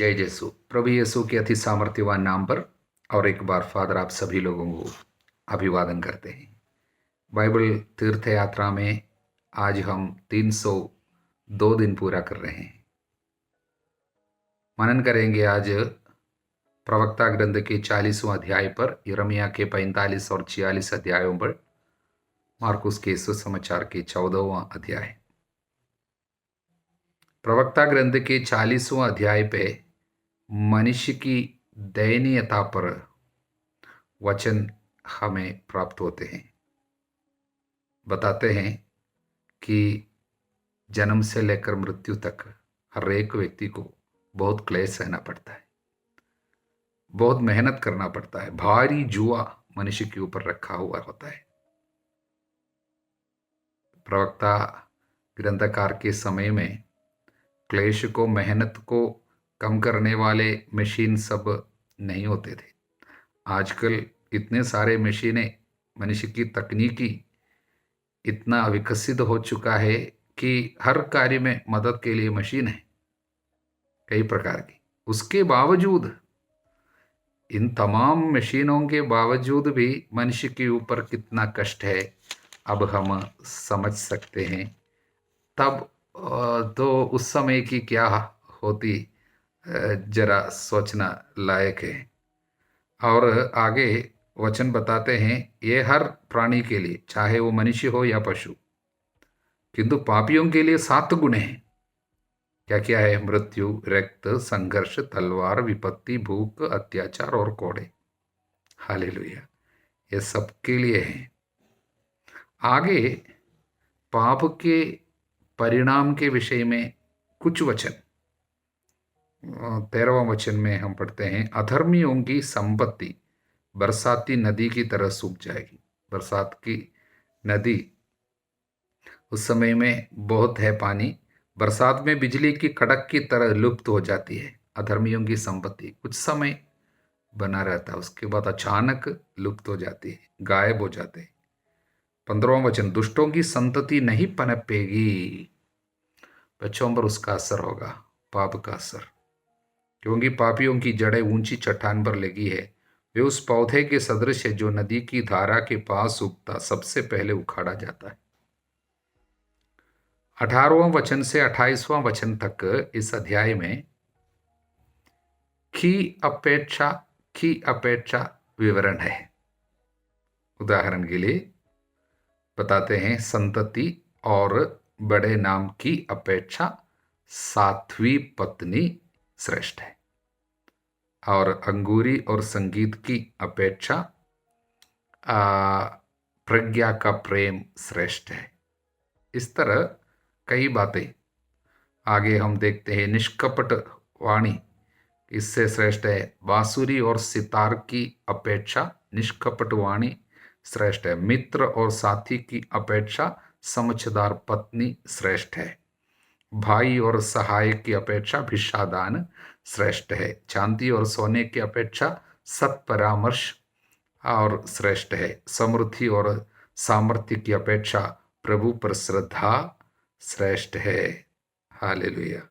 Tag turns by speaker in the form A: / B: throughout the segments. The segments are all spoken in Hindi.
A: जय यीशु। प्रभु यीशु के अति सामर्थ्यवान नाम पर और एक बार फादर आप सभी लोगों को अभिवादन करते हैं। बाइबल तीर्थ यात्रा में आज हम 302 दिन पूरा कर रहे हैं। मनन करेंगे आज प्रवक्ता ग्रंथ के 40वां अध्याय पर, यिर्मयाह के 45 और 46 अध्यायों पर, मार्कुस के सुसमाचार के 14वां अध्याय। प्रवक्ता ग्रंथ के 40वां अध्याय पे मनुष्य की दयनीयता पर वचन हमें प्राप्त होते हैं। बताते हैं कि जन्म से लेकर मृत्यु तक हर एक व्यक्ति को बहुत क्लेश सहना पड़ता है, बहुत मेहनत करना पड़ता है, भारी जुआ मनुष्य के ऊपर रखा हुआ होता है। प्रवक्ता ग्रंथकार के समय में क्लेश को, मेहनत को कम करने वाले मशीन सब नहीं होते थे। आजकल इतने सारे मशीनें, मनुष्य की तकनीकी इतना विकसित हो चुका है कि हर कार्य में मदद के लिए मशीन है कई प्रकार की। उसके बावजूद, इन तमाम मशीनों के बावजूद भी मनुष्य के ऊपर कितना कष्ट है अब हम समझ सकते हैं। तब तो उस समय की क्या होती जरा सोचना लायक है। और आगे वचन बताते हैं, ये हर प्राणी के लिए, चाहे वो मनुष्य हो या पशु, किंतु पापियों के लिए 7 गुण हैं। क्या क्या है? मृत्यु, रक्त, संघर्ष, तलवार, विपत्ति, भूख, अत्याचार और कोड़े। हालेलुया, ये सबके लिए है। आगे पाप के परिणाम के विषय में कुछ वचन, 13वां वचन में हम पढ़ते हैं, अधर्मियों की संपत्ति बरसाती नदी की तरह सूख जाएगी। बरसात की नदी, उस समय में बहुत है पानी, बरसात में बिजली की कड़क की तरह लुप्त हो जाती है। अधर्मियों की संपत्ति कुछ समय बना रहता है, उसके बाद अचानक लुप्त हो जाती है, गायब हो जाते हैं। 15वां वचन, दुष्टों की संतति नहीं पनपेगी। बच्चों पर उसका असर होगा, पाप का असर, क्योंकि पापियों की जड़ें ऊंची चट्टान पर लगी है। वे उस पौधे के सदृश है जो नदी की धारा के पास उगता सबसे पहले उखाड़ा जाता है। 18वां वचन से 28वां वचन तक इस अध्याय में की अपेक्षा विवरण है। उदाहरण के लिए बताते हैं, संतति और बड़े नाम की अपेक्षा 7वीं पत्नी श्रेष्ठ है, और अंगूरी और संगीत की अपेक्षा प्रज्ञा का प्रेम श्रेष्ठ है। इस तरह कई बातें आगे हम देखते हैं। निष्कपट वाणी इससे श्रेष्ठ है। बांसुरी और सितार की अपेक्षा निष्कपट वाणी श्रेष्ठ है। मित्र और साथी की अपेक्षा समझदार पत्नी श्रेष्ठ है। भाई और सहायक की अपेक्षा भिक्षादान श्रेष्ठ है। चांदी और सोने की अपेक्षा सत्परामर्श और श्रेष्ठ है। समृद्धि और सामर्थ्य की अपेक्षा प्रभु पर श्रद्धा श्रेष्ठ है। हालेलुया।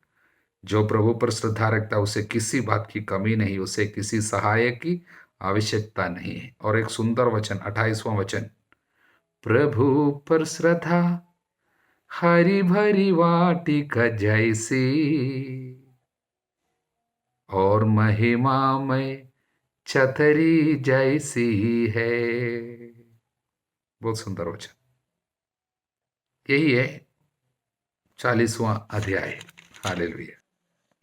A: जो प्रभु पर श्रद्धा रखता है उसे किसी बात की कमी नहीं, उसे किसी सहायक की आवश्यकता नहीं है। और एक सुंदर वचन, 28वां वचन, प्रभु पर श्रद्धा हरी भरी वाटिका जैसी और महिमामय छतरी जैसी है। बहुत सुंदर वचन। यही है 40वां अध्याय। हालेलुया।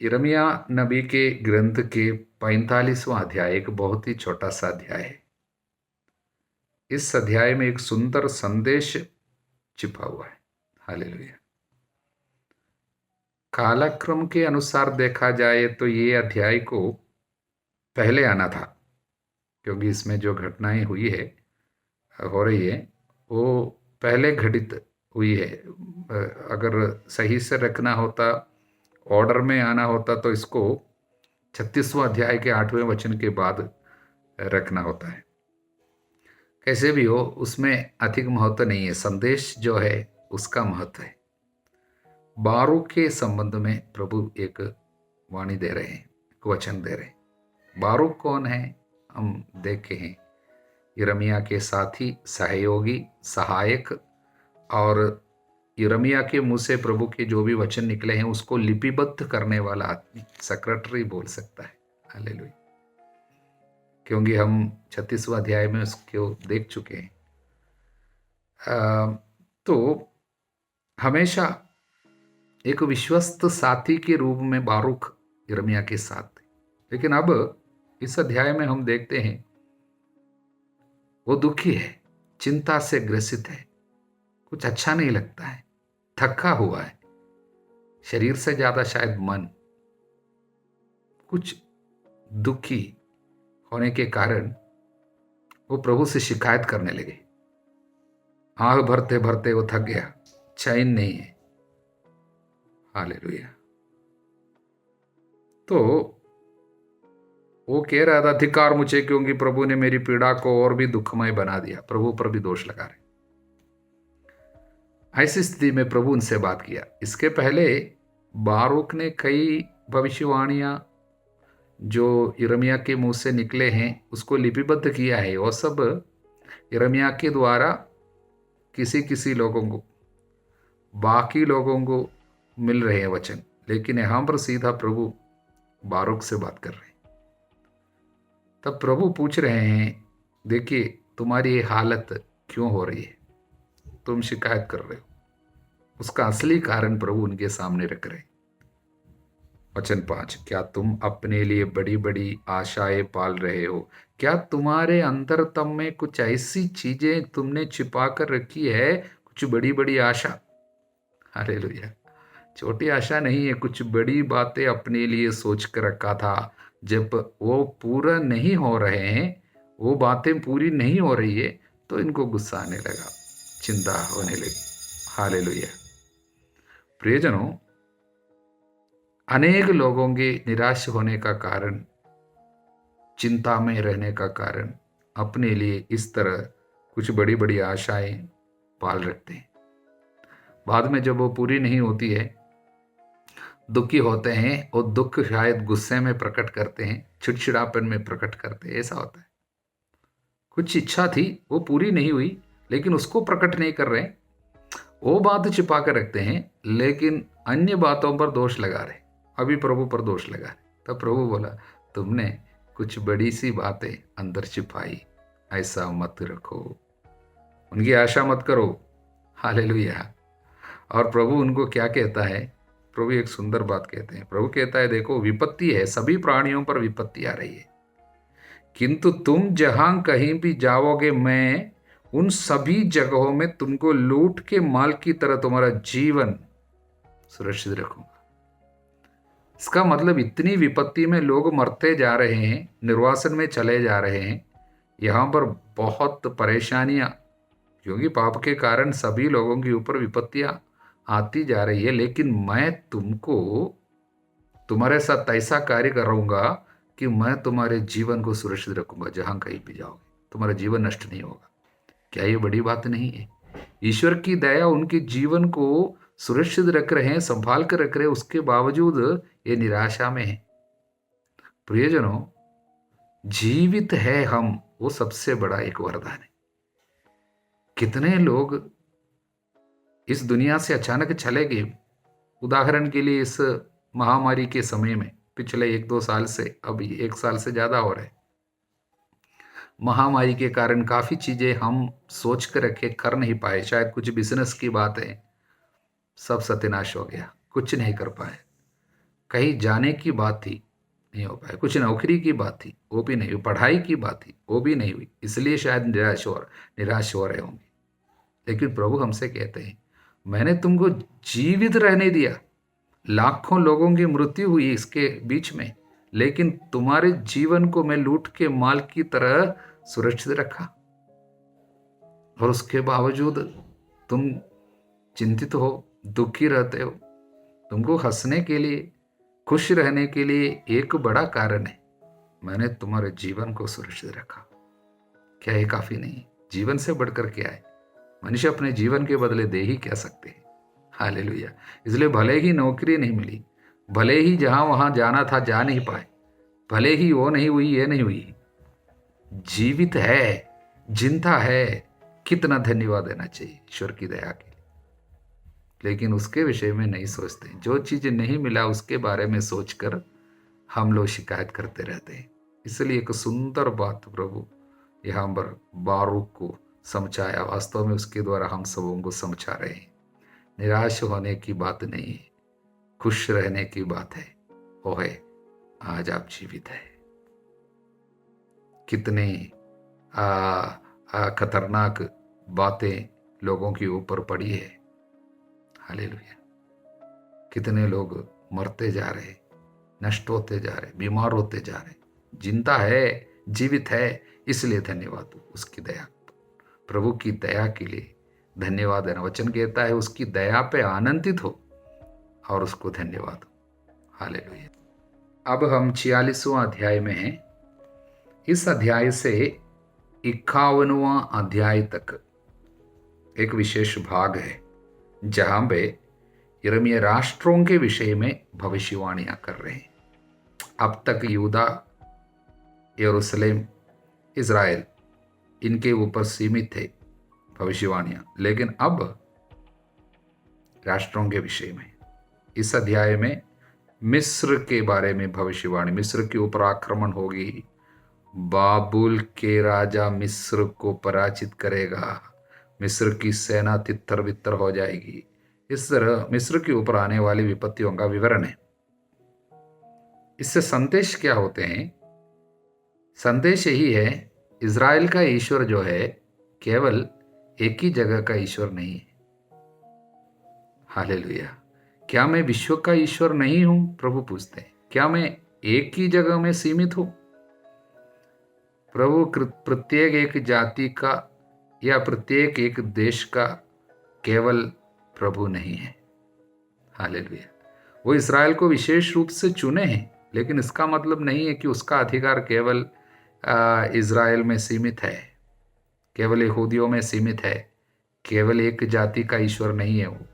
A: यिर्मयाह नबी के ग्रंथ के 45वां अध्याय एक बहुत ही छोटा सा अध्याय है। इस अध्याय में एक सुंदर संदेश छिपा हुआ है। हालेलुया। कालक्रम के अनुसार देखा जाए तो ये अध्याय को पहले आना था, क्योंकि इसमें जो घटनाएं हुई है, हो रही है, वो पहले घटित हुई है। अगर सही से रखना होता, ऑर्डर में आना होता, तो इसको 36वां अध्याय के 8वें वचन के बाद रखना होता है। कैसे भी हो, उसमें अधिक महत्व नहीं है, संदेश जो है उसका महत्व है। बारूक के संबंध में प्रभु एक वाणी दे रहे हैं, वचन दे रहे। बारूक कौन है? हम देखे हैं, यिर्मयाह के साथी, सहयोगी, सहायक, और यिर्मयाह के मुंह से प्रभु के जो भी वचन निकले हैं उसको लिपिबद्ध करने वाला आदमी, सेक्रेटरी बोल सकता है। हालेलुया। क्योंकि हम 36वां अध्याय में उसको देख चुके हैं। तो हमेशा एक विश्वस्त साथी के रूप में बारूक यिर्मयाह के साथ थे, लेकिन अब इस अध्याय में हम देखते हैं वो दुखी है, चिंता से ग्रसित है, कुछ अच्छा नहीं लगता है, थका हुआ है, शरीर से ज्यादा शायद मन, कुछ दुखी होने के कारण वो प्रभु से शिकायत करने लगे। आंख भरते भरते वो थक गया, चैन नहीं है। हालेलुया। तो वो कह रहा था, धिक्कार मुझे, क्योंकि प्रभु ने मेरी पीड़ा को और भी दुखमय बना दिया। प्रभु पर भी दोष लगा रहे। ऐसी स्थिति में प्रभु उनसे बात किया। इसके पहले बारूक ने कई भविष्यवाणियां जो यिर्मयाह के मुंह से निकले हैं उसको लिपिबद्ध किया है। वो सब यिर्मयाह के द्वारा किसी किसी लोगों को, बाकी लोगों को मिल रहे हैं वचन, लेकिन यहां पर सीधा प्रभु बारूक से बात कर रहे हैं। तब प्रभु पूछ रहे हैं, देखिए तुम्हारी ये हालत क्यों हो रही है, तुम शिकायत कर रहे हो। उसका असली कारण प्रभु उनके सामने रख रहे हैं। वचन 5, क्या तुम अपने लिए बड़ी बड़ी आशाएं पाल रहे हो? क्या तुम्हारे अंतरतम में कुछ ऐसी चीजें तुमने छिपा कर रखी है, कुछ बड़ी बड़ी आशा? हालेलुया। छोटी आशा नहीं है, कुछ बड़ी बातें अपने लिए सोच कर रखा था। जब वो पूरा नहीं हो रहे हैं, वो बातें पूरी नहीं हो रही है, तो इनको गुस्सा आने लगा, चिंता होने लगी। हालेलुया। प्रियजनों, अनेक लोगों के निराश होने का कारण, चिंता में रहने का कारण, अपने लिए इस तरह कुछ बड़ी बड़ी आशाएं पाल रखते हैं। बाद में जब वो पूरी नहीं होती है, दुखी होते हैं, और दुख शायद गुस्से में प्रकट करते हैं, चिड़चिड़ापन में प्रकट करते हैं। ऐसा होता है, कुछ इच्छा थी वो पूरी नहीं हुई, लेकिन उसको प्रकट नहीं कर रहे, वो बात छिपा कर रखते हैं, लेकिन अन्य बातों पर दोष लगा रहे, अभी प्रभु पर दोष लगा रहे। तब प्रभु बोला, तुमने कुछ बड़ी सी बातें अंदर छिपाई, ऐसा मत रखो, उनकी आशा मत करो। हालेलुया। और प्रभु उनको क्या कहता है? प्रभु एक सुंदर बात कहते हैं। प्रभु कहता है, देखो विपत्ति है, सभी प्राणियों पर विपत्ति आ रही है, किंतु तुम जहां कहीं भी जाओगे, मैं उन सभी जगहों में तुमको लूट के माल की तरह तुम्हारा जीवन सुरक्षित रखूंगा। इसका मतलब इतनी विपत्ति में लोग मरते जा रहे हैं, निर्वासन में चले जा रहे हैं, यहाँ पर बहुत परेशानियां, क्योंकि पाप के कारण सभी लोगों के ऊपर विपत्तियां आती जा रही है, लेकिन मैं तुमको, तुम्हारे साथ ऐसा कार्य करूंगा कि मैं तुम्हारे जीवन को सुरक्षित रखूंगा। जहां कहीं भी जाओगे तुम्हारा जीवन नष्ट नहीं होगा। क्या ये बड़ी बात नहीं है? ईश्वर की दया उनके जीवन को सुरक्षित रख रहे हैं, संभाल कर रख रहे हैं, उसके बावजूद ये निराशा में है। प्रियजनों, जीवित है हम, वो सबसे बड़ा एक वरदान है। कितने लोग इस दुनिया से अचानक चले गए। उदाहरण के लिए इस महामारी के समय में, पिछले 1-2 साल से, अभी 1 साल से ज्यादा हो रहे, महामारी के कारण काफी चीजें हम सोच कर रखे, कर नहीं पाए। शायद कुछ बिजनेस की बात है, सब सत्यानाश हो गया, कुछ नहीं कर पाए। कहीं जाने की बात थी, नहीं हो पाया। कुछ नौकरी की बात थी, वो भी नहीं हुई। पढ़ाई की बात थी, वो भी नहीं हुई। इसलिए शायद निराश हो रहे होंगे। लेकिन प्रभु हमसे कहते हैं, मैंने तुमको जीवित रहने दिया। लाखों लोगों की मृत्यु हुई इसके बीच में, लेकिन तुम्हारे जीवन को मैं लूट के माल की तरह सुरक्षित रखा, और उसके बावजूद तुम चिंतित हो, दुखी रहते हो। तुमको हंसने के लिए, खुश रहने के लिए एक बड़ा कारण है, मैंने तुम्हारे जीवन को सुरक्षित रखा। क्या ये काफी नहीं? जीवन से बढ़कर क्या है? मनुष्य अपने जीवन के बदले दे ही क्या सकते हैं। हालेलुया। इसलिए भले ही नौकरी नहीं मिली, भले ही जहां वहां जाना था जा नहीं पाए, भले ही वो नहीं हुई, ये नहीं हुई, जीवित है, जिंदा है, कितना धन्यवाद देना चाहिए ईश्वर की दया के लिए। लेकिन उसके विषय में नहीं सोचते। जो चीज नहीं मिला उसके बारे में सोचकर हम लोग शिकायत करते रहते हैं। इसलिए एक सुंदर बात प्रभु यहाँ पर बारूक को समझाया, वास्तव में उसके द्वारा हम सबों को समझा रहे हैं। निराश होने की बात नहीं है, खुश रहने की बात है। वो है आज आप जीवित है। कितने खतरनाक बातें लोगों के ऊपर पड़ी है। हालेलुया। कितने लोग मरते जा रहे, नष्ट होते जा रहे, बीमार होते जा रहे। जिंदा है, जीवित है, इसलिए धन्यवाद हो उसकी दया। प्रभु की दया के लिए धन्यवाद देना। वचन कहता है उसकी दया पे आनंदित हो और उसको धन्यवाद हो। हालेलुया। अब हम 46वां अध्याय में हैं। इस अध्याय से 51वां अध्याय तक एक विशेष भाग है जहां पे यिर्मयाह राष्ट्रों के विषय में भविष्यवाणियां कर रहे हैं। अब तक यहूदा, यरूशलेम, इज़राइल इनके ऊपर सीमित थे भविष्यवाणियां, लेकिन अब राष्ट्रों के विषय में इस अध्याय में मिस्र के बारे में भविष्यवाणी। मिस्र के ऊपर आक्रमण होगी, बाबुल के राजा मिस्र को पराजित करेगा, मिस्र की सेना तितर बितर हो जाएगी। इस तरह मिस्र के ऊपर आने वाली विपत्तियों का विवरण है। इससे संदेश क्या होते हैं? संदेश यही है, इज़राइल का ईश्वर जो है केवल एक ही जगह का ईश्वर नहीं है। हालेलुया। क्या मैं विश्व का ईश्वर नहीं हूं? प्रभु पूछते हैं। क्या मैं एक ही जगह में सीमित हूं? प्रभु प्रत्येक एक जाति का या प्रत्येक एक देश का केवल प्रभु नहीं है। हालेलुया। वो इज़राइल को विशेष रूप से चुने हैं, लेकिन इसका मतलब नहीं है कि उसका अधिकार केवल इज़राइल में सीमित है, केवल यहूदियों में सीमित है, केवल एक जाति का ईश्वर नहीं है। वो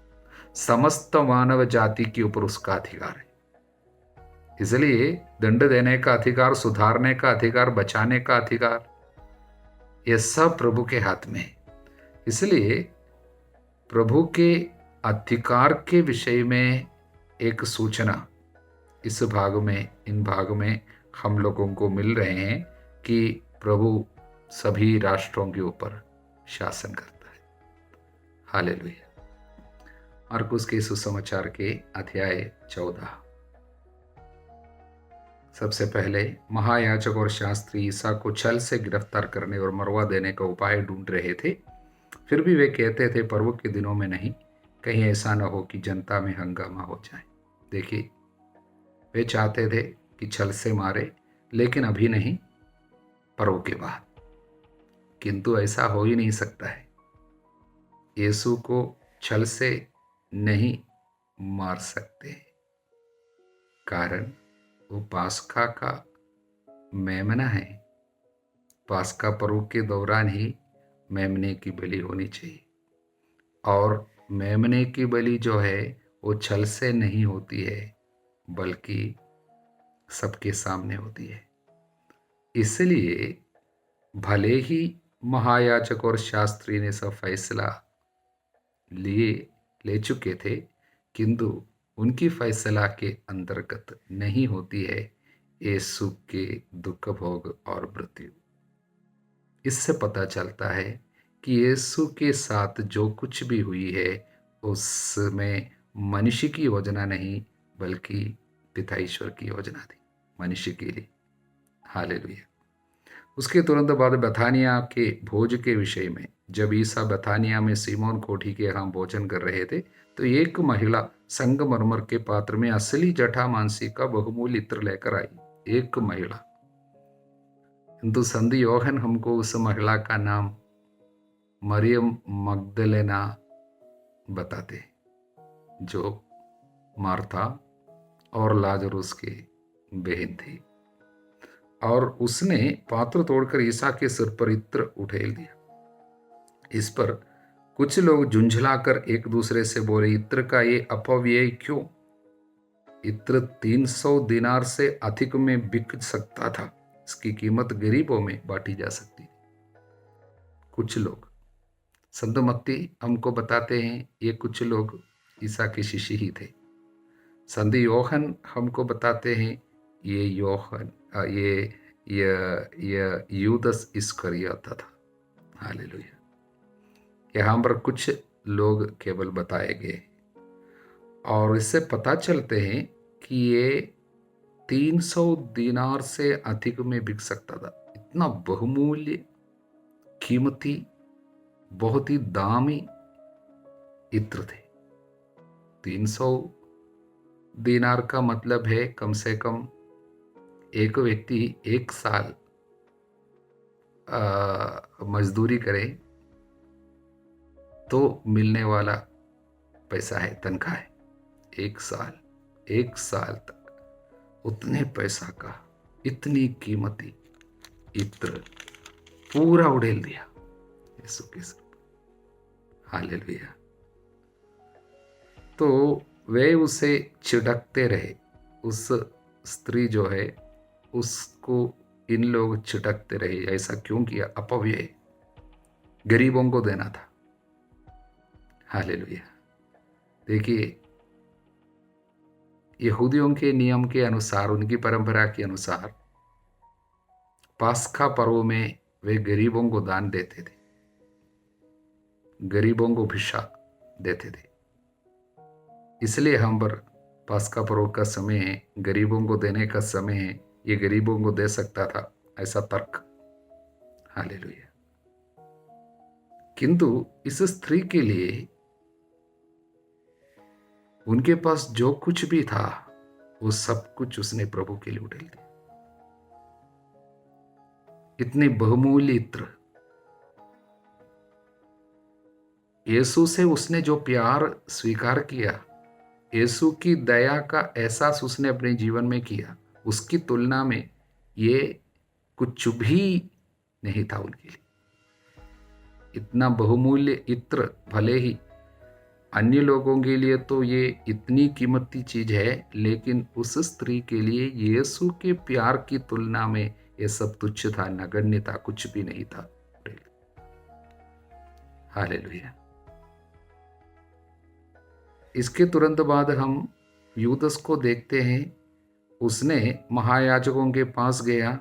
A: समस्त मानव जाति के ऊपर उसका अधिकार है। इसलिए दंड देने का अधिकार, सुधारने का अधिकार, बचाने का अधिकार, यह सब प्रभु के हाथ में है। इसलिए प्रभु के अधिकार के विषय में एक सूचना इस भाग में, इन भाग में हम लोगों को मिल रहे हैं कि प्रभु सभी राष्ट्रों के ऊपर शासन करता है। हालेलुया। मार्कुस के सुसमाचार के अध्याय 14। सबसे पहले महायाजक और शास्त्री ईसा को छल से गिरफ्तार करने और मरवा देने का उपाय ढूंढ रहे थे। फिर भी वे कहते थे, पर्व के दिनों में नहीं, कहीं ऐसा न हो कि जनता में हंगामा हो जाए। देखिए, वे चाहते थे कि छल से मारे, लेकिन अभी नहीं, पर्व के बाद। किंतु ऐसा हो ही नहीं सकता है। यीशु को छल से नहीं मार सकते, कारण वो पास्का का मेमना है। पास्का पर्व के दौरान ही मेमने की बलि होनी चाहिए, और मेमने की बलि जो है वो छल से नहीं होती है, बल्कि सबके सामने होती है। इसलिए भले ही महायाजक और शास्त्री ने सब फैसला ले चुके थे, किंतु उनकी फैसला के अंतर्गत नहीं होती है यीशु के दुख भोग और मृत्यु। इससे पता चलता है कि यीशु के साथ जो कुछ भी हुई है उसमें मनुष्य की योजना नहीं, बल्कि पिता ईश्वर की योजना थी मनुष्य के लिए। हालेलुया। उसके तुरंत बाद बेथानिया के भोज के विषय में, जब ईसा बेथानिया में सीमोन कोठी के यहाँ भोजन कर रहे थे, तो एक महिला संगमरमर के पात्र में असली जटामांसी का बहुमूल्य इत्र लेकर आई। एक महिला। किंतु संधि योहन हमको उस महिला का नाम मरियम मगदलेना बताते, जो मार्था और लाजरुस की बहन थी, और उसने पात्र तोड़कर ईसा के सिर पर इत्र उठेल दिया। इस पर कुछ लोग झुंझलाकर एक दूसरे से बोले, इत्र का ये अपव्यय क्यों? इत्र 300 दिनार से अधिक में बिक सकता था। इसकी कीमत गरीबों में बांटी जा सकती। कुछ लोग, संत मत्ती हमको बताते हैं ये कुछ लोग ईसा के शिष्य ही थे। संत योहन हमको बताते हैं ये ये यूदस इस्करियोता था। हालेलुया। यहाँ पर कुछ लोग केवल बताए गए और इससे पता चलते हैं कि ये 300 दिनार से अधिक में बिक सकता था। इतना बहुमूल्य, कीमती, बहुत ही दामी इत्र थे। 300 दिनार का मतलब है कम से कम एक व्यक्ति 1 साल मजदूरी करे तो मिलने वाला पैसा है, तनख्वाह है। 1 साल तक उतने पैसा का इतनी कीमती इत्र पूरा उड़ेल दिया यीशु के सिर। हालेलुया। तो वे उसे छिड़कते रहे। उस स्त्री जो है उसको इन लोग छिड़कते रहे। ऐसा क्यों किया? अपव्यय गरीबों को देना था। हालेलुया। देखिए, यहूदियों के नियम के अनुसार, उनकी परंपरा के अनुसार पास्का पर्व में वे गरीबों को दान देते थे, गरीबों को भिक्षा देते थे। इसलिए हम पर पास्का पर्व का समय है, गरीबों को देने का समय है, ये गरीबों को दे सकता था, ऐसा तर्क। हालेलुया। किंतु इस स्त्री के लिए उनके पास जो कुछ भी था वो सब कुछ उसने प्रभु के लिए उड़ेल दिया। इतनी बहुमूल्य इत्र, यीशु से उसने जो प्यार स्वीकार किया, यीशु की दया का एहसास उसने अपने जीवन में किया, उसकी तुलना में ये कुछ भी नहीं था उनके लिए। इतना बहुमूल्य इत्र, भले ही अन्य लोगों के लिए तो ये इतनी कीमती चीज है, लेकिन उस स्त्री के लिए यीशु के प्यार की तुलना में ये सब तुच्छ था, नगण्य था, कुछ भी नहीं था। हालेलुया। इसके तुरंत बाद हम यूदस को देखते हैं। उसने महायाजकों के पास गया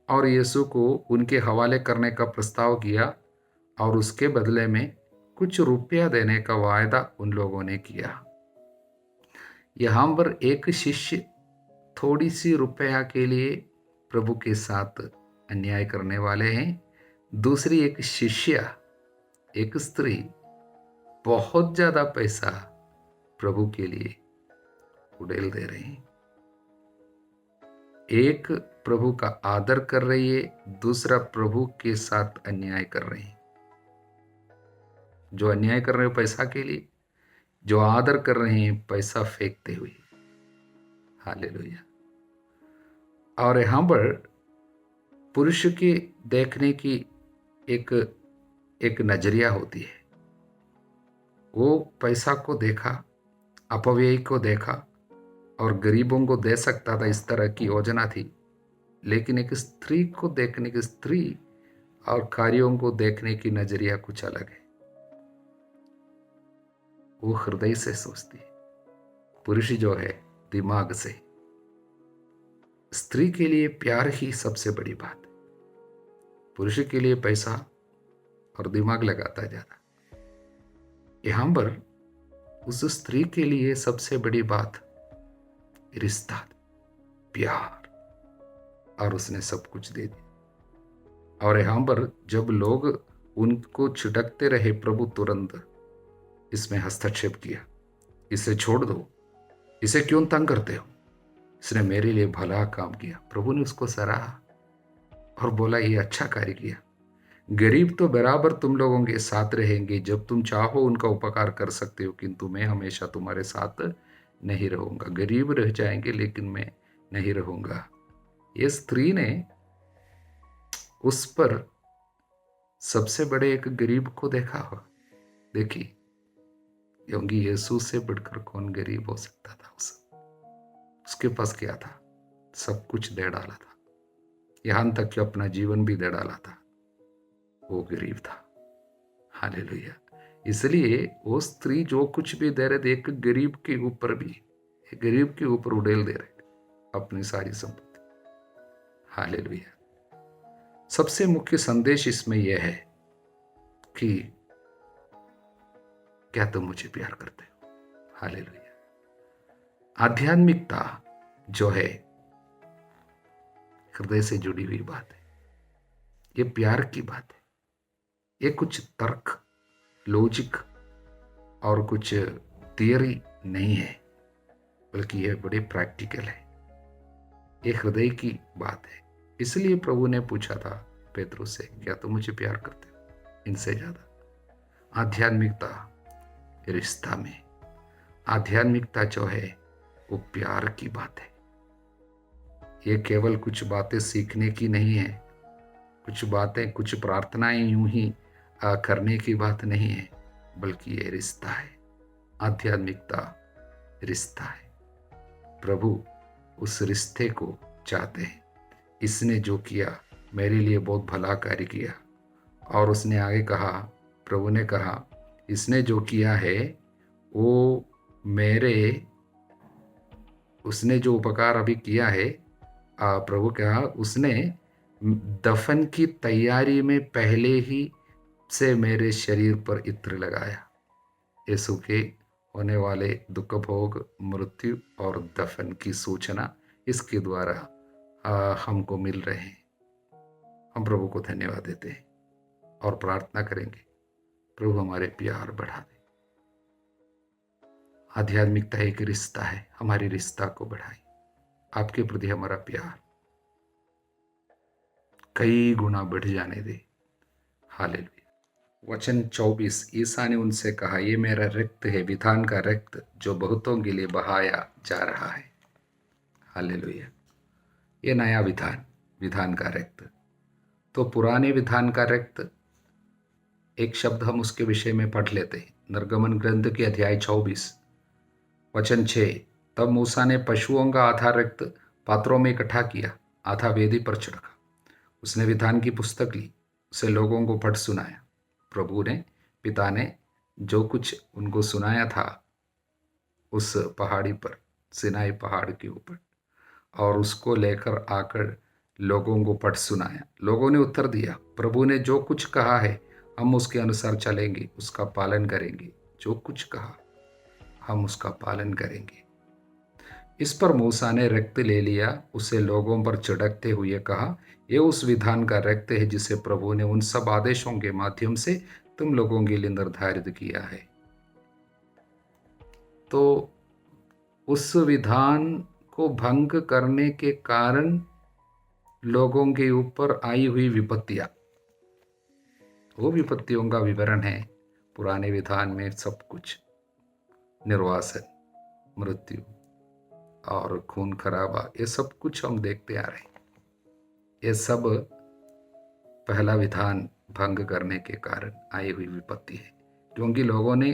A: और यीशु को उनके हवाले करने का प्रस्ताव किया और उसके बदले में कुछ रुपया देने का वायदा उन लोगों ने किया। यहाँ पर एक शिष्य थोड़ी सी रुपया के लिए प्रभु के साथ अन्याय करने वाले हैं। दूसरी एक शिष्य, एक स्त्री बहुत ज्यादा पैसा प्रभु के लिए उड़ेल दे रहे हैं। एक प्रभु का आदर कर रही है, दूसरा प्रभु के साथ अन्याय कर रहे हैं। जो अन्याय कर रहे हो पैसा के लिए, जो आदर कर रहे हैं पैसा फेंकते हुए। हालेलुया। और यहां पर पुरुष के देखने की एक नजरिया होती है। वो पैसा को देखा, अपव्यय को देखा और गरीबों को दे सकता था, इस तरह की योजना थी। लेकिन एक स्त्री को देखने की, स्त्री और कार्यों को देखने की नजरिया कुछ अलग है। वो हृदय से सोचती है, पुरुष जो है दिमाग से। स्त्री के लिए प्यार ही सबसे बड़ी बात है, पुरुष के लिए पैसा और दिमाग लगाता जाता। यहां पर उस स्त्री के लिए सबसे बड़ी बात रिश्ता, प्यार, और उसने सब कुछ दे दिया। और यहां पर जब लोग उनको छिटकते रहे, प्रभु तुरंत इसमें हस्तक्षेप किया। इसे छोड़ दो, इसे क्यों तंग करते हो, इसने मेरे लिए भला काम किया। प्रभु ने उसको सराहा और बोला ये अच्छा कार्य किया। गरीब तो बराबर तुम लोगों के साथ रहेंगे, जब तुम चाहो उनका उपकार कर सकते हो, किंतु मैं हमेशा तुम्हारे साथ नहीं रहूंगा। गरीब रह जाएंगे लेकिन मैं नहीं रहूंगा। ये स्त्री ने उस पर सबसे बड़े एक गरीब को देखा हो। देखिए, क्योंकि यीशु से बढ़कर कौन गरीब हो सकता था उस उसके पास क्या था? सब कुछ दे डाला था, यहां तक कि अपना जीवन भी दे डाला था। वो गरीब था। हालेलुया। इसलिए वो स्त्री जो कुछ भी दे रहे थे, एक गरीब के ऊपर भी, एक गरीब के ऊपर उड़ेल दे रहे थे अपनी सारी संपत्ति। हालेलुया। सबसे मुख्य संदेश इसमें यह है कि क्या तुम मुझे प्यार करते हो? हालेलुया। आध्यात्मिकता जो है हृदय से जुड़ी हुई बात है, ये प्यार की बात है। ये कुछ तर्क, लॉजिक और कुछ थियरी नहीं है, बल्कि यह बड़े प्रैक्टिकल है। ये हृदय की बात है। इसलिए प्रभु ने पूछा था पेतरुस से, क्या तुम मुझे प्यार करते हो? इनसे ज्यादा आध्यात्मिकता रिश्ता में, आध्यात्मिकता जो है वो प्यार की बात है। ये केवल कुछ बातें सीखने की नहीं है, कुछ बातें, कुछ प्रार्थनाएं यूं ही करने की बात नहीं है, बल्कि ये रिश्ता है। आध्यात्मिकता रिश्ता है। प्रभु उस रिश्ते को चाहते हैं। इसने जो किया मेरे लिए बहुत भला कार्य किया। और उसने आगे कहा, प्रभु ने कहा, इसने जो किया है वो मेरे, उसने जो उपकार अभी किया है, प्रभु कहा, उसने दफन की तैयारी में पहले ही से मेरे शरीर पर इत्र लगाया। यीशु के होने वाले दुख भोग, मृत्यु और दफन की सूचना इसके द्वारा हमको मिल रहे हैं। हम प्रभु को धन्यवाद देते हैं और प्रार्थना करेंगे, प्रभु हमारे प्यार बढ़ा दे। आध्यात्मिकता एक रिश्ता है, हमारी रिश्ता को बढ़ाए। आपके प्रति हमारा प्यार कई गुना बढ़ जाने दे। हालेलुया। वचन 24, ईसा ने उनसे कहा, ये मेरा रक्त है, विधान का रक्त, जो बहुतों के लिए बहाया जा रहा है। हालेलुया। ये नया विधान, विधान का रक्त। तो पुराने विधान का रक्त, एक शब्द हम उसके विषय में पढ़ लेते हैं। निर्गमन ग्रंथ के अध्याय 24 वचन 6, तब मूसा ने पशुओं का आधा रक्त पात्रों में इकट्ठा किया, आधा वेदी पर छिड़का। उसने विधान की पुस्तक ली, उसे लोगों को पढ़ सुनाया। प्रभु ने, पिता ने जो कुछ उनको सुनाया था उस पहाड़ी पर, सिनाई पहाड़ के ऊपर, और उसको लेकर आकर लोगों को पढ़ सुनाया। लोगों ने उत्तर दिया, प्रभु ने जो कुछ कहा है हम उसके अनुसार चलेंगे, उसका पालन करेंगे। जो कुछ कहा हम उसका पालन करेंगे। इस पर मूसा ने रक्त ले लिया, उसे लोगों पर छिड़कते हुए कहा, यह उस विधान का रक्त है जिसे प्रभु ने उन सब आदेशों के माध्यम से तुम लोगों के लिए निर्धारित किया है। तो उस विधान को भंग करने के कारण लोगों के ऊपर आई हुई विपत्तियां, वो विपत्तियों का विवरण है पुराने विधान में। सब कुछ, निर्वासन, मृत्यु और खून खराबा, ये सब कुछ हम देखते आ रहे हैं। ये सब पहला विधान भंग करने के कारण आई हुई विपत्ति है, क्योंकि लोगों ने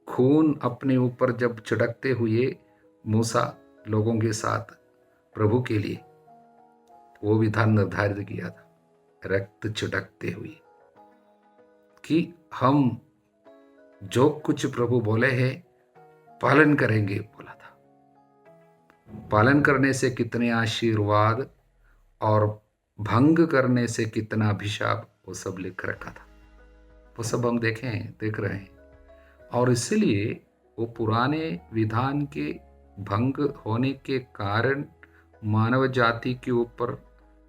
A: खून अपने ऊपर जब छिड़कते हुए मूसा लोगों के साथ प्रभु के लिए वो विधान निर्धारित किया था, रक्त छिड़कते हुए, कि हम जो कुछ प्रभु बोले हैं पालन करेंगे, बोला था। पालन करने से कितने आशीर्वाद और भंग करने से कितना अभिशाप, वो सब लिख रखा था। वो सब हम देख रहे हैं। और इसलिए वो पुराने विधान के भंग होने के कारण मानव जाति के ऊपर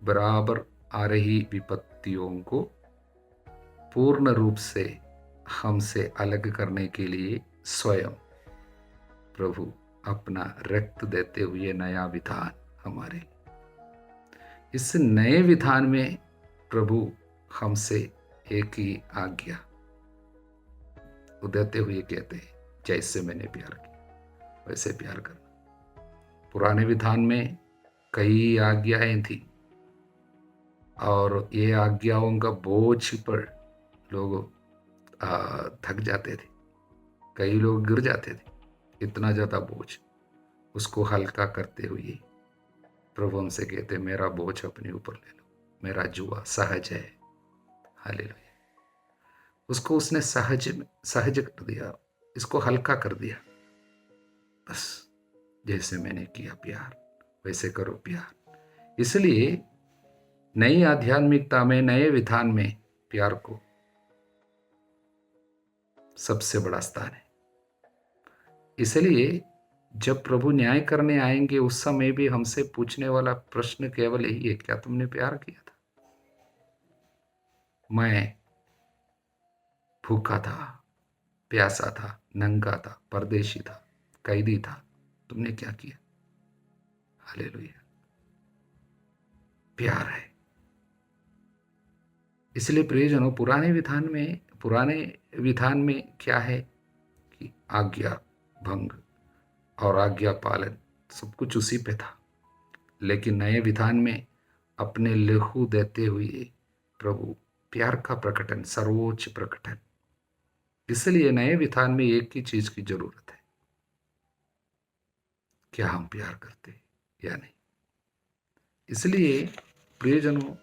A: बराबर आ रही विपत्तियों को पूर्ण रूप से हमसे अलग करने के लिए स्वयं प्रभु अपना रक्त देते हुए नया विधान हमारे, इस नए विधान में प्रभु हमसे एक ही आज्ञा देते हुए कहते हैं, जैसे मैंने प्यार किया वैसे प्यार करना। पुराने विधान में कई आज्ञाएं थी और ये आज्ञाओं का बोझ पर लोग थक जाते थे, कई लोग गिर जाते थे, इतना ज्यादा बोझ। उसको हल्का करते हुए प्रभु उनसे कहते, मेरा बोझ अपने ऊपर ले लो, मेरा जुआ सहज है। हालेलुया। उसको उसने सहज कर दिया, इसको हल्का कर दिया। बस जैसे मैंने किया प्यार वैसे करो प्यार। इसलिए नई आध्यात्मिकता में, नए विधान में प्यार को सबसे बड़ा स्थान है। इसलिए जब प्रभु न्याय करने आएंगे उस समय भी हमसे पूछने वाला प्रश्न केवल यही है, क्या तुमने प्यार किया था? मैं भूखा था, प्यासा था, नंगा था, परदेशी था, कैदी था, तुमने क्या किया? हालेलुया। प्यार है। इसलिए प्रियजनों, पुराने विधान में क्या है कि आज्ञा भंग और आज्ञा पालन सब कुछ उसी पे था। लेकिन नए विधान में अपने लहू देते हुए प्रभु प्यार का प्रकटन, सर्वोच्च प्रकटन। इसलिए नए विधान में एक ही चीज की जरूरत है, क्या हम प्यार करते या नहीं। इसलिए प्रियजनों,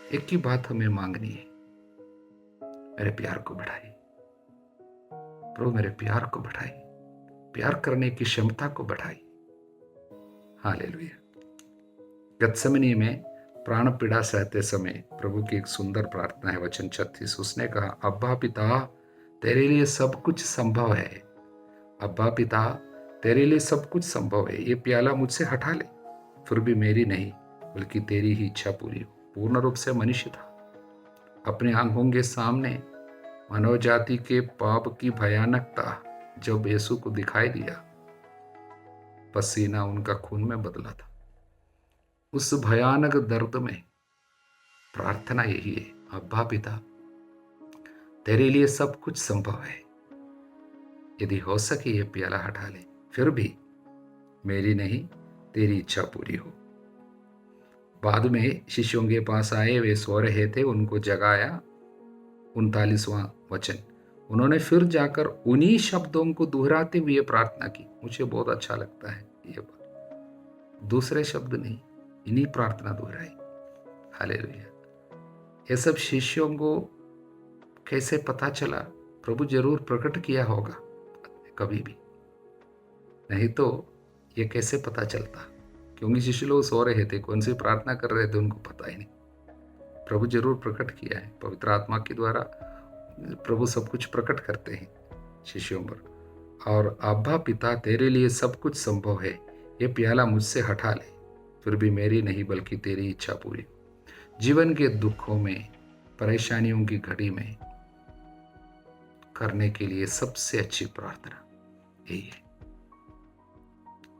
A: एक ही बात हमें मांगनी है, मेरे प्यार को बढ़ाइए प्रभु, मेरे प्यार को बढ़ाइए, प्यार करने की क्षमता को बढ़ाइए। हालेलुया। गत्सेमनी में प्राण पीड़ा सहते समय प्रभु की एक सुंदर प्रार्थना है, वचन 36। उसने कहा, अब्बा पिता, तेरे लिए सब कुछ संभव है। अब्बा पिता, तेरे लिए सब कुछ संभव है। ये प्याला मुझसे हटा ले, फिर भी मेरी नहीं बल्कि तेरी ही इच्छा पूरी हो। पूर्ण रूप से मनुष्य था। अपने आंखों के सामने मानव जाति के पाप की भयानकता जब यीशु को दिखाई दिया, पसीना उनका खून में बदला था। उस भयानक दर्द में प्रार्थना यही है, अब्बा पिता, तेरे लिए सब कुछ संभव है। यदि हो सके ये प्याला हटा ले, फिर भी मेरी नहीं तेरी इच्छा पूरी हो। बाद में शिष्यों के पास आए, वे सो रहे थे, उनको जगाया। 39वां वचन, उन्होंने फिर जाकर उन्हीं शब्दों को दोहराते हुए प्रार्थना की। मुझे बहुत अच्छा लगता है ये बात, दूसरे शब्द नहीं, इन्हीं प्रार्थना दोहराई। हालेलुया। ये सब शिष्यों को कैसे पता चला? प्रभु जरूर प्रकट किया होगा कभी भी, नहीं तो ये कैसे पता चलता? क्योंकि शिष्य लोग सो रहे थे, कौन सी प्रार्थना कर रहे थे उनको पता ही नहीं। प्रभु जरूर प्रकट किया है, पवित्र आत्मा के द्वारा प्रभु सब कुछ प्रकट करते हैं शिष्यों पर। और अब्बा पिता, तेरे लिए सब कुछ संभव है, ये प्याला मुझसे हटा ले, फिर भी मेरी नहीं बल्कि तेरी इच्छा पूरी। जीवन के दुखों में, परेशानियों की घड़ी में करने के लिए सबसे अच्छी प्रार्थना यही है।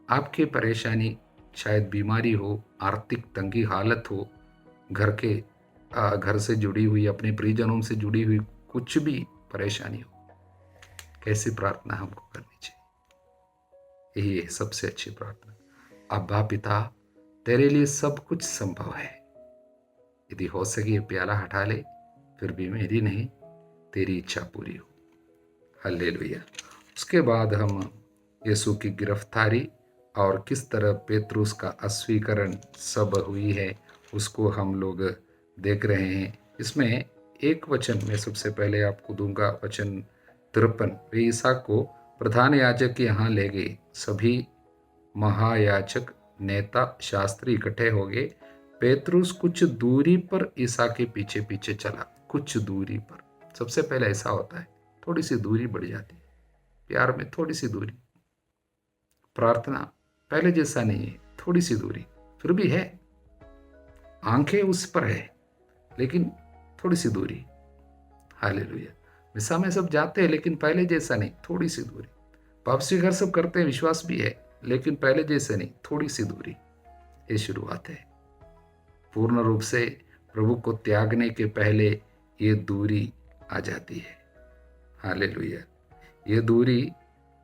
A: आपकी परेशानी शायद बीमारी हो, आर्थिक तंगी हालत हो, घर से जुड़ी हुई, अपने परिजनों से जुड़ी हुई कुछ भी परेशानी हो, कैसी प्रार्थना हमको करनी चाहिए? यही है सबसे अच्छी प्रार्थना, अब्बा पिता, तेरे लिए सब कुछ संभव है। यदि हो सके ये प्याला हटा ले, फिर भी मेरी नहीं तेरी इच्छा पूरी हो। हालेलुया। उसके बाद हम यीशु की गिरफ्तारी और किस तरह पेतरुस का अस्वीकरण सब हुई है उसको हम लोग देख रहे हैं। इसमें एक वचन में सबसे पहले आपको दूंगा, वचन 53। वे इसहाक को प्रधान याजक के यहाँ ले गए। सभी महायाजक, नेता, शास्त्री इकट्ठे हो गए। पेतरुस कुछ दूरी पर ईसा के पीछे पीछे चला। कुछ दूरी पर, सबसे पहले ऐसा होता है, थोड़ी सी दूरी बढ़ जाती है प्यार में, थोड़ी सी दूरी। प्रार्थना पहले जैसा नहीं है, थोड़ी सी दूरी फिर भी है, आंखें उस पर है, लेकिन थोड़ी सी दूरी। हालेलुया। मिसा में सब जाते हैं लेकिन पहले जैसा नहीं, थोड़ी सी दूरी। पाप स्वीकार सब करते हैं, विश्वास भी है, लेकिन पहले जैसे नहीं, थोड़ी सी दूरी। ये शुरुआत है। पूर्ण रूप से प्रभु को त्यागने के पहले ये दूरी आ जाती है। हालेलुया। ये दूरी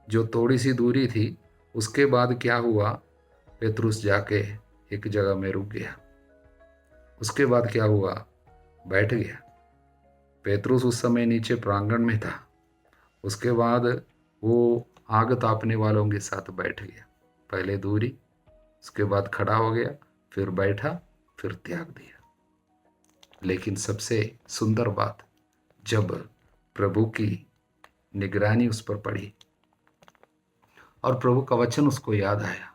A: जो थोड़ी सी दूरी थी, उसके बाद क्या हुआ? पेतरुस जाके एक जगह में रुक गया। उसके बाद क्या हुआ? बैठ गया। पेतरुस उस समय नीचे प्रांगण में था। उसके बाद वो आग तापने वालों के साथ बैठ गया। पहले दूरी, उसके बाद खड़ा हो गया, फिर बैठा, फिर त्याग दिया। लेकिन सबसे सुंदर बात, जब प्रभु की निगरानी उस पर पड़ी और प्रभु का वचन उसको याद आया,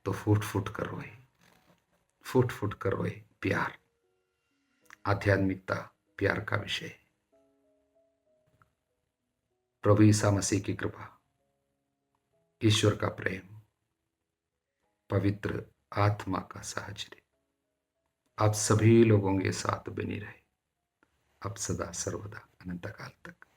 A: तो फूट फूट कर रोई, फूट फूट कर रोई। प्यार, आध्यात्मिकता प्यार का विषय है। प्रभु ईसा मसीह की कृपा, ईश्वर का प्रेम, पवित्र आत्मा का साहचर्य आप सभी लोगों के साथ बनी रहे, अब सदा सर्वदा अनंत काल तक।